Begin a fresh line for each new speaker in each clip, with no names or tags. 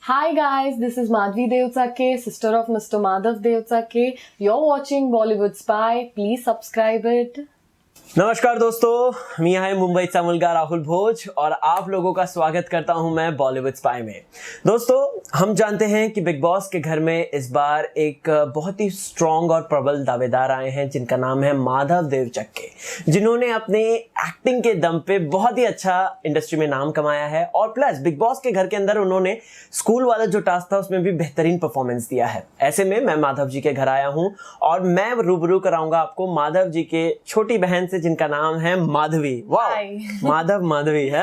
Hi guys, this is Madhvi Devsake, sister of Mr. Madhav Devsake. You're watching Bollywood Spy. Please subscribe it.
नमस्कार दोस्तों, मैं है मुंबईचा मुलगा राहुल भोज और आप लोगों का स्वागत करता हूं मैं बॉलीवुड स्पाई में। दोस्तों, हम जानते हैं कि बिग बॉस के घर में इस बार एक बहुत ही स्ट्रॉन्ग और प्रबल दावेदार आए हैं जिनका नाम है माधव देवचक्के, जिन्होंने अपने एक्टिंग के दम पे बहुत ही अच्छा इंडस्ट्री में नाम कमाया है और प्लस बिग बॉस के घर के अंदर उन्होंने स्कूल वाला जो टास्क था उसमें भी बेहतरीन परफॉर्मेंस दिया है। ऐसे में मैं माधव जी के घर आया हूं और मैं रूबरू कराऊंगा आपको माधव जी के छोटी बहन से जिनका नाम है माधवी। वाह, माधव माधवी है।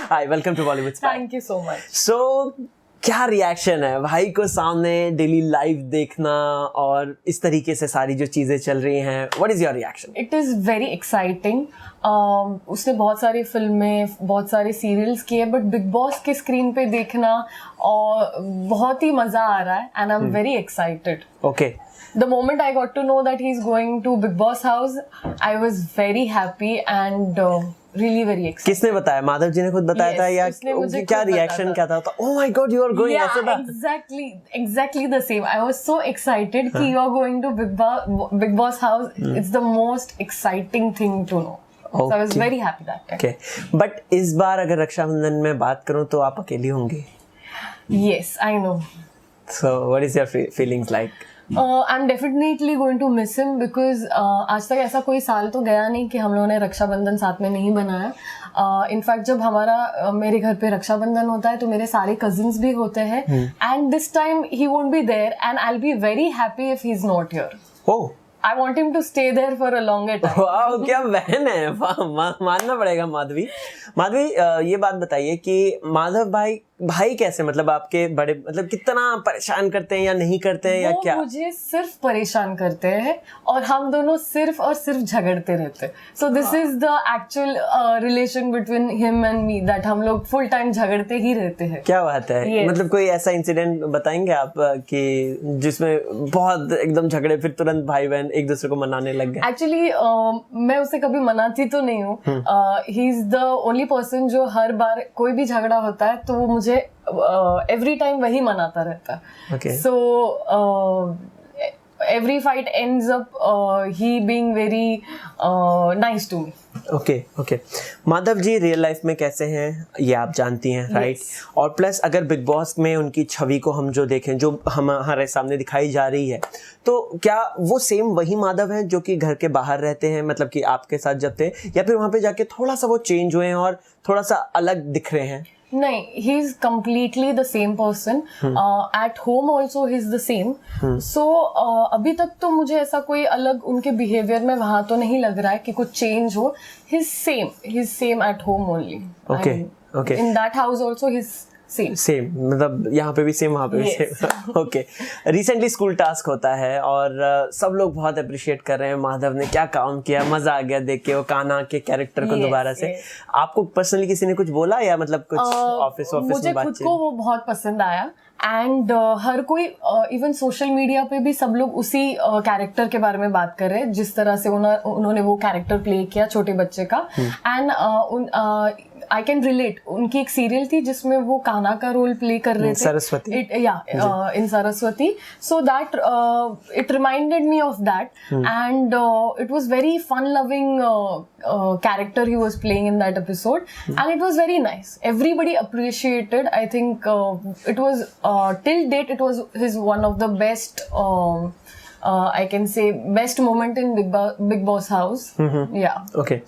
Hi, welcome to Bollywood spy.
Thank you so much.
So क्या रिएक्शन है भाई को सामने डेली लाइव देखना और इस तरीके से सारी जो चीजें चल रही हैं? What is your reaction?
It is very exciting. उसने बहुत सारी फिल्में, बहुत सारे सीरियल्स किए, बट बिग बॉस के स्क्रीन पे देखना और बहुत ही मजा आ रहा है and I am very excited.
Okay,
The moment I got to know that he's going to Big Boss house, I was very happy and really very excited.
किसने बताया? माधव जी ने खुद बताया था या
उसने मुझे
क्या
खुद
रिएक्शन क्या था? Oh my god, you are going, ऐसे था?
exactly the same. I was so excited कि you are going to Big Boss house. It's the most exciting thing to know. So I was very happy that time.
Okay, but इस बार अगर रक्षाबंधन में बात करूं तो आप अकेली होंगी?
Yes, I know.
So what is your feelings like?
I'm definitely going to miss him because आज तक ऐसा कोई साल तो गया नहीं कि हम लोगों ने रक्षाबंधन साथ में नहीं बनाया। इनफैक्ट जब हमारा मेरे घर पे रक्षाबंधन होता है तो मेरे सारे कजिन्स भी होते हैं and this time he won't be there and I will be very happy if he is not here.
Oh,
I want him to stay there for a longer time.
वाह, क्या बहन है, मानना पड़ेगा माधवी। माधवी, ये बात बताइए कि माधव भाई कैसे, मतलब आपके बड़े, मतलब कितना परेशान करते हैं या नहीं करते हैं या क्या?
मुझे सिर्फ परेशान करते हैं और हम दोनों सिर्फ और सिर्फ झगड़ते रहते हैं। So this is the actual relation between him and me, that हम लोग फुल टाइम झगड़ते ही रहते हैं।
क्या बात है?
Yes.
मतलब कोई ऐसा इंसिडेंट बताएंगे आप कि जिसमें बहुत एकदम झगड़े फिर तुरंत भाई बहन एक दूसरे को मनाने लग गए?
एक्चुअली मैं उसे कभी मनाती तो नहीं हूँ। He is the only person जो हर बार कोई भी झगड़ा होता है तो वो मुझे एवरी टाइम वही मनाता रहता है।
Okay.
So every fight ends up he being very nice to me.
Okay. Madhav ji real life में कैसे हैं ये आप जानती हैं, राइट? और प्लस अगर बिग बॉस में उनकी छवि को हम जो देखें, जो हमारे सामने दिखाई जा रही है, तो क्या वो सेम वही माधव है जो कि घर के बाहर रहते हैं, मतलब कि आपके साथ जब थे, या फिर वहां पे जाके थोड़ा सा वो चेंज हुए हैं और थोड़ा सा अलग दिख रहे हैं?
नहीं, he is completely the same person. At home also he is the same. So अभी तक तो मुझे ऐसा कोई अलग उनके बिहेवियर में वहां तो नहीं लग रहा है कि कुछ चेंज हो। He's same at home only.
Okay.
In that house also he's
same, मतलब यहाँ पे भी सेम, वहाँ पे भी same. Okay, recently school task होता है और सब लोग बहुत अप्रिशिएट कर रहे हैं माधव ने क्या काम किया, मजा आ गया देख के वो कान्हा के कैरेक्टर को दोबारा से। आपको पर्सनली किसी ने कुछ बोला या मतलब कुछ ऑफिस
मुझे खुद को वो बहुत पसंद आया एंड हर कोई इवन सोशल मीडिया पे भी सब लोग उसी कैरेक्टर के बारे में बात कर रहे हैं जिस तरह से उन्होंने वो कैरेक्टर प्ले किया छोटे बच्चे का। एंड आई कैन रिलेट, उनकी एक सीरियल थी जिसमें वो कान्हा का रोल प्ले कर रहे थे,
Saraswati,
in Saraswati. So that it reminded me of that and it was very fun loving character he was playing in that episode and it was very nice. Everybody appreciated. I think it was till date it was his one of the best I can say best moment in Big Boss house. Yeah.
Okay.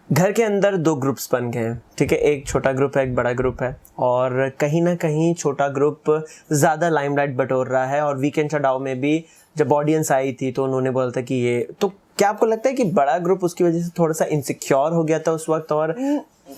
घर के अंदर दो groups बन गए हैं, ठीक है? एक छोटा ग्रुप है, एक बड़ा ग्रुप है, और कहीं ना कहीं छोटा ग्रुप ज्यादा लाइमलाइट बटोर रहा है। और वीकेंड चढ़ाव में भी जब ऑडियंस आई थी तो उन्होंने बोला था कि ये, तो क्या आपको लगता है कि बड़ा ग्रुप उसकी वजह से थोड़ा सा इनसिक्योर हो गया था उस वक्त और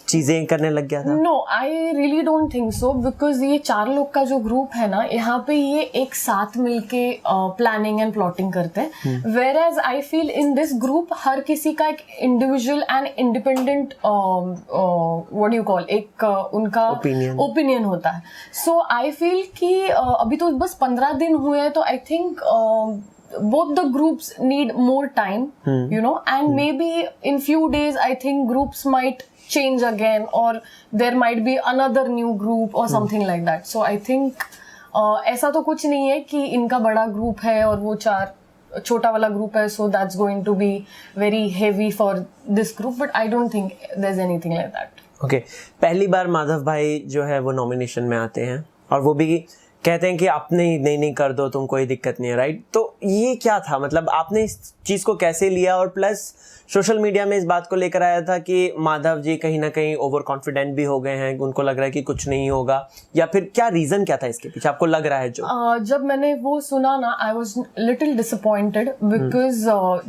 चीजें करने लग गया था?
No, I really don't think so, because ये 4 लोग का जो ग्रुप है ना, यहाँ पे ये एक साथ मिलके प्लानिंग एंड प्लॉटिंग करते हैं। Whereas I feel in this group हर किसी का एक individual and independent what you call एक उनका ओपिनियन होता है। सो आई फील कि अभी तो बस 15 दिन हुए हैं, तो I think both the groups need more time, you know, and maybe in few days I think groups might change again, or there might be another new group or something like that. So I think ऐसा तो कुछ नहीं है कि इनका बड़ा group है और वो 4 छोटा वाला ग्रुप है, so that's going to be very heavy for this group, but I don't think there's anything like that.
Okay, पहली बार माधव भाई जो है वो नॉमिनेशन में आते हैं और वो भी कहते हैं कि आपने नहीं कर दो, तुम कोई दिक्कत नहीं है, राइट? तो ये क्या था, मतलब आपने इस चीज को कैसे लिया? और प्लस सोशल मीडिया में इस बात को लेकर आया था कि माधव जी कहीं ना कहीं ओवर कॉन्फिडेंट भी हो गए हैं, उनको लग रहा है कि कुछ नहीं होगा, या फिर क्या रीजन क्या था इसके पीछे, आपको लग रहा है जो?
जब मैंने वो सुना ना, I was little disappointed because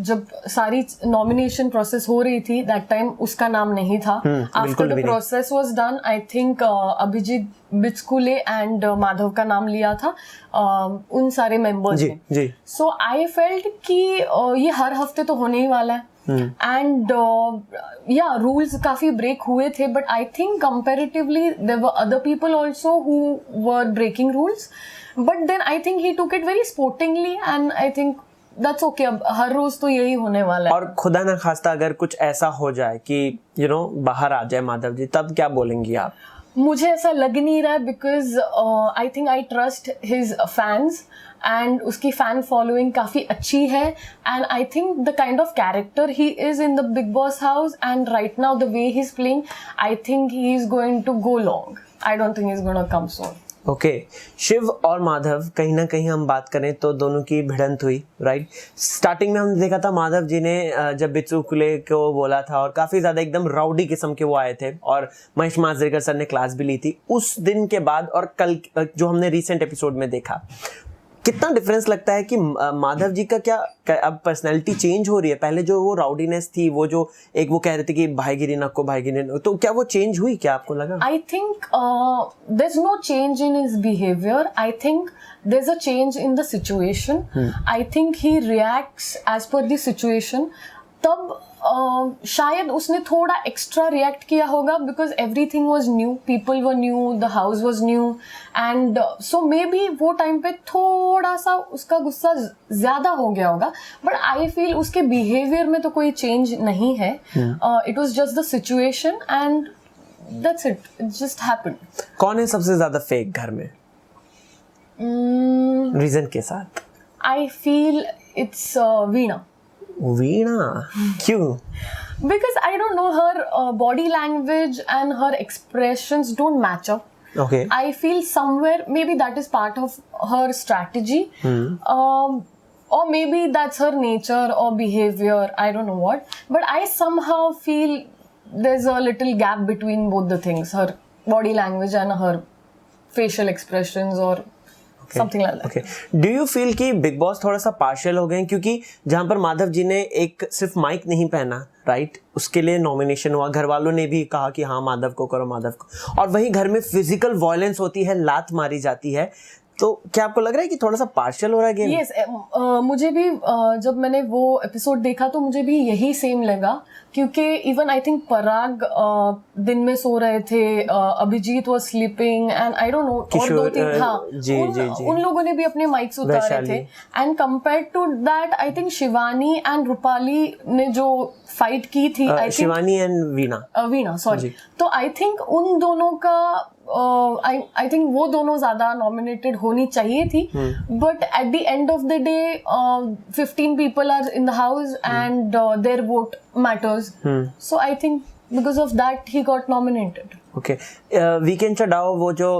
जब सारी नॉमिनेशन प्रोसेस हो रही थी दैट टाइम उसका नाम नहीं था. After the process was done, I think Abhijit Bichukale and Madhav का नाम लिया था उन सारे मेंबर्स ने. सो आई फेल्ट कि ये हर हफ्ते तो होने ही वाला है. एंड या रूल्स काफी ब्रेक हुए थे, but I think comparatively there were other people also who were breaking rules, but then I think he took it very sportingly and I think that's okay. अब हर रोज तो यही होने वाला है.
और खुदा ना खास्ता अगर कुछ ऐसा हो जाए कि बाहर आ जाए माधव जी, तब क्या बोलेंगी आप?
मुझे ऐसा लग नहीं रहा है because I think I trust his fans and उसकी फैन फॉलोइंग काफ़ी अच्छी है. And I think the kind of character he is in the Bigg Boss house and right now the way he is playing, I think he is going to go long. I don't think he is going to come soon.
Okay, Shiv और माधव कहीं ना कहीं हम बात करें तो दोनों की भिड़ंत हुई, राइट? स्टार्टिंग में हमने देखा था माधव जी ने जब बिचकुले को बोला था और काफ़ी ज़्यादा एकदम राउडी किस्म के वो आए थे और महेश मांजरेकर सर ने क्लास भी ली थी. उस दिन के बाद और कल जो हमने रिसेंट एपिसोड में देखा, कितना डिफरेंस लगता है कि माधव जी का क्या अब पर्सनैलिटी चेंज हो रही है? पहले जो वो राउडीनेस थी, वो जो एक वो कह रहे थे कि भाईगिरी नको भाईगिरी, तो क्या वो चेंज हुई? क्या आपको लगा?
I think there is no change in his behaviour. I think there is a change in the situation. I think he reacts as per the situation. तब शायद उसने थोड़ा एक्स्ट्रा रिएक्ट किया होगा because everything was new, people were new, the house was new and so maybe वो time पे थोड़ा सा उसका गुस्सा ज्यादा हो गया होगा. बट आई फील उसके बिहेवियर में तो कोई चेंज नहीं है. It was just the situation and that's it, it just happened.
कौन है सबसे ज्यादा फेक घर में रीजन के साथ?
आई फील इट्स वीणा.
वीणा, क्यों?
Because I don't know, her body language and her expressions don't match up.
Okay.
I feel somewhere maybe that is part of her strategy. Or maybe that's her nature or behavior. I don't know what. But I somehow feel there's a little gap between both the things. Her body language and her facial expressions or something like that.
Okay. Do you feel कि big boss थोड़ा सा partial हो गए हैं? क्योंकि जहां पर माधव जी ने एक सिर्फ माइक नहीं पहना, राइट, उसके लिए नॉमिनेशन हुआ, घर वालों ने भी कहा कि हाँ माधव को करो, माधव को, और वहीं घर में फिजिकल वायलेंस होती है, लात मारी जाती है, तो क्या आपको लग रहा है कि थोड़ा सा पार्शियल हो रहा है गेम?
Yes, मुझे भी जब मैंने वो एपिसोड देखा तो मुझे भी यही सेम लगा, क्योंकि इवन आई थिंक पराग दिन में सो रहे थे, Abhijit was sleeping and I don't know, और 2-3 हाँ उन लोगों ने भी अपने माइक्स उतारे थे. And compared to that I think Shivani and Rupali ने जो फाइट की थी, I think
Shivani and Veena
sorry, तो आई थिंक उन दोनों का आई थिंक वो दोनों ज्यादा नॉमिनेटेड होनी चाहिए थी. But at the end of the day 15 people are in the house and their vote matters. So I think because of that he got nominated.
Okay. Weekend चढ़ाओ, वो जो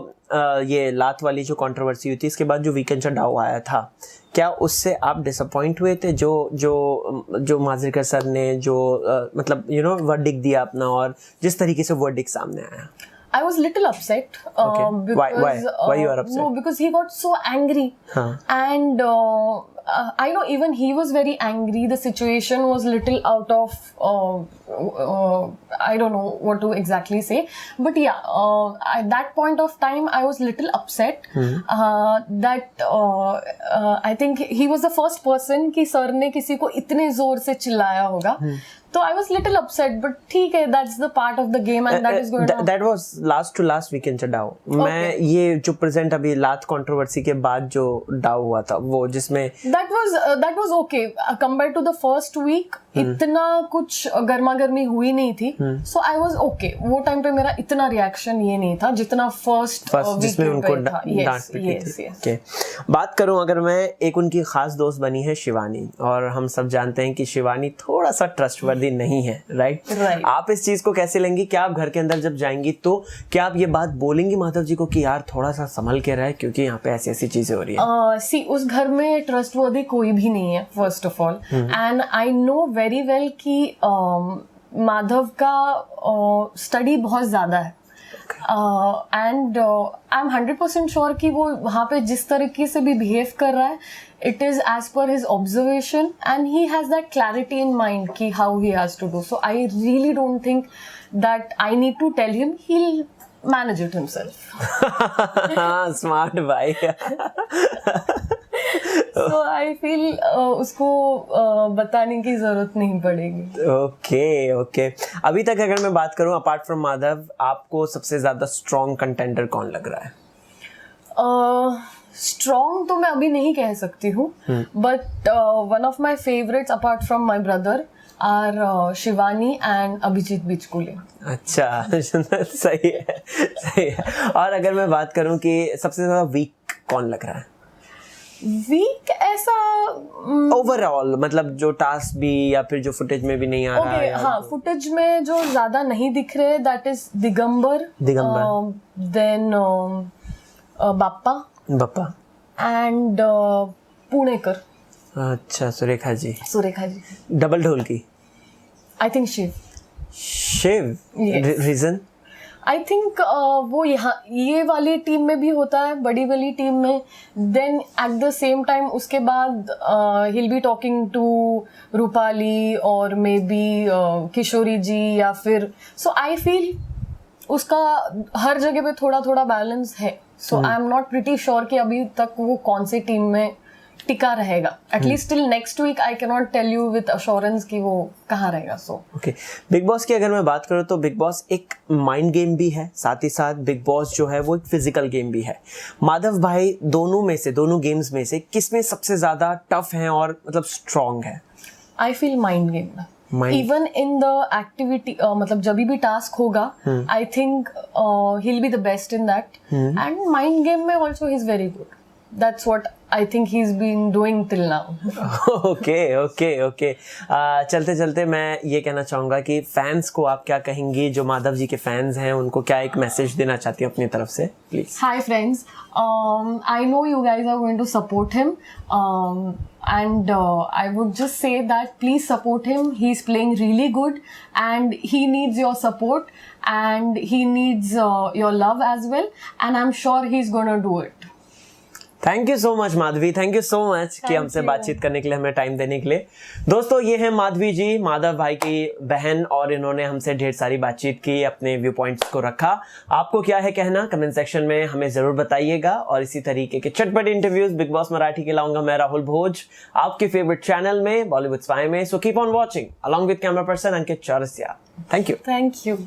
ये लात वाली जो कंट्रोवर्सी हुई थी, इसके बाद जो वीकेंड चढ़ाओ आया था, क्या उससे आप डिसअपॉइंट हुए थे? जो मांजरेकर सर ने जो मतलब वर्डिक्ट दिया अपना, और जिस तरीके से वर्डिक्ट सामने आया?
I was little upset.
Okay. Why you are upset?
No, because he got so angry. And I know even he was very angry. The situation was little out of I don't know what to exactly say. But yeah, at that point of time, I was little upset that I think he was the first person कि sir ने किसी को इतने जोर से चिल्लाया होगा. So I was little upset, but ठीक है, that's the part of the game and that is going to.
That was last weekend चढ़ाओ. मैं ये जो present अभी लात कंट्रोवर्सी के बाद जो डाउ हुआ था, वो जिसमें
that was okay compared to the first week. इतना कुछ गर्मा गर्मी हुई नहीं थी, सो आई वाज ओके। वो टाइम पे मेरा इतना रिएक्शन ये नहीं था जितना फर्स्ट
जिसमें उनको डांट पीटी थी। ओके, बात करूं अगर मैं, एक उनकी खास दोस्त बनी है शिवानी, और हम सब जानते हैं कि शिवानी थोड़ा सा ट्रस्टवर्दी नहीं है, राइट? आप इस चीज को कैसे लेंगी? क्या आप घर के अंदर जब जाएंगी तो क्या आप ये बात बोलेंगी माधव जी को कि यार थोड़ा सा संभल के रहे, क्योंकि यहाँ पे ऐसी ऐसी चीजें हो रही है?
सी उस घर में ट्रस्टवर्दी कोई भी नहीं है, first of all, and I know very well कि माधव का स्टडी बहुत ज्यादा है, एंड आई एम 100% श्योर कि वो वहाँ पे जिस तरीके से भी बिहेव कर रहा है, it is as per his observation and he has that clarity in mind कि how he has to do. So I really don't think that I need to tell him, he'll manage it himself.
Smart भाई.
So I feel उसको बताने की जरूरत नहीं पड़ेगी.
Okay. अभी तक अगर मैं बात करूं, अपार्ट फ्रॉम माधव, आपको सबसे ज्यादा स्ट्रॉन्ग कंटेंडर कौन लग रहा है?
स्ट्रॉन्ग तो मैं अभी नहीं कह सकती हूँ, but one of my favourites apart from my brother are Shivani and Abhijit Bichukale.
अच्छा, सही है. और अगर मैं बात करूं कि सबसे ज्यादा वीक कौन लग रहा है?
वीक ऐसा
ओवरऑल, मतलब जो टास्क भी या फिर जो फुटेज में भी नहीं आ रहा है.
हाँ, फुटेज में जो ज्यादा नहीं दिख रहे, that is Digambar, then Bappa and Punekar.
अच्छा, सुरेखा जी. डबल ढोल की.
I think Shiv.
Reason?
I think वो यहाँ ये वाली टीम में भी होता है, बड़ी वाली टीम में, then at the same time उसके बाद he'll be talking to Rupali और मे बी किशोरी जी, या फिर सो आई फील उसका हर जगह पे थोड़ा थोड़ा बैलेंस है. So I am not pretty sure कि अभी तक वो कौन सी टीम में टिका रहेगा. At least till next week I can not tell you with assurance कि वो कहाँ रहेगा. सो
ओके, बिग बॉस की अगर मैं बात करूँ तो बिग बॉस एक माइंड गेम भी है, साथ ही साथ बिग बॉस जो है वो एक फिजिकल गेम भी है. माधव भाई, दोनों गेम्स में से किसमें सबसे ज्यादा टफ है और मतलब स्ट्रॉन्ग है?
I feel mind game. Even in the activity, मतलब जब भी टास्क होगा, I think he'll be the best in that. And mind game में also he's very good. That's what I think he's been doing till now. Okay. चलते चलते मैं ये कहना चाहूँगा कि फैंस को आप क्या कहेंगी, जो माधव जी के फैंस हैं उनको क्या एक मैसेज देना चाहती हैं अपनी तरफ से, please? Hi friends, I know you guys are going to support him, and I would just say that please support him. He's playing really good and he needs your support and he needs your love as well, and I'm sure he's gonna do it.
Thank you so much Madhavi, thank you so much कि हमसे बातचीत करने के लिए, हमें time देने के लिए. दोस्तों, ये है माधवी जी, माधव भाई की बहन, और इन्होंने हमसे ढेर सारी बातचीत की, अपने व्यू पॉइंट्स को रखा. आपको क्या है कहना कमेंट सेक्शन में हमें जरूर बताइएगा. और इसी तरीके के चटपट इंटरव्यूज बिग बॉस मराठी के लाऊंगा मैं, राहुल भोज, आपके फेवरेट चैनल में, बॉलीवुड स्पाई में. So keep on watching along with camera person Ankit Chaurasia. Thank you.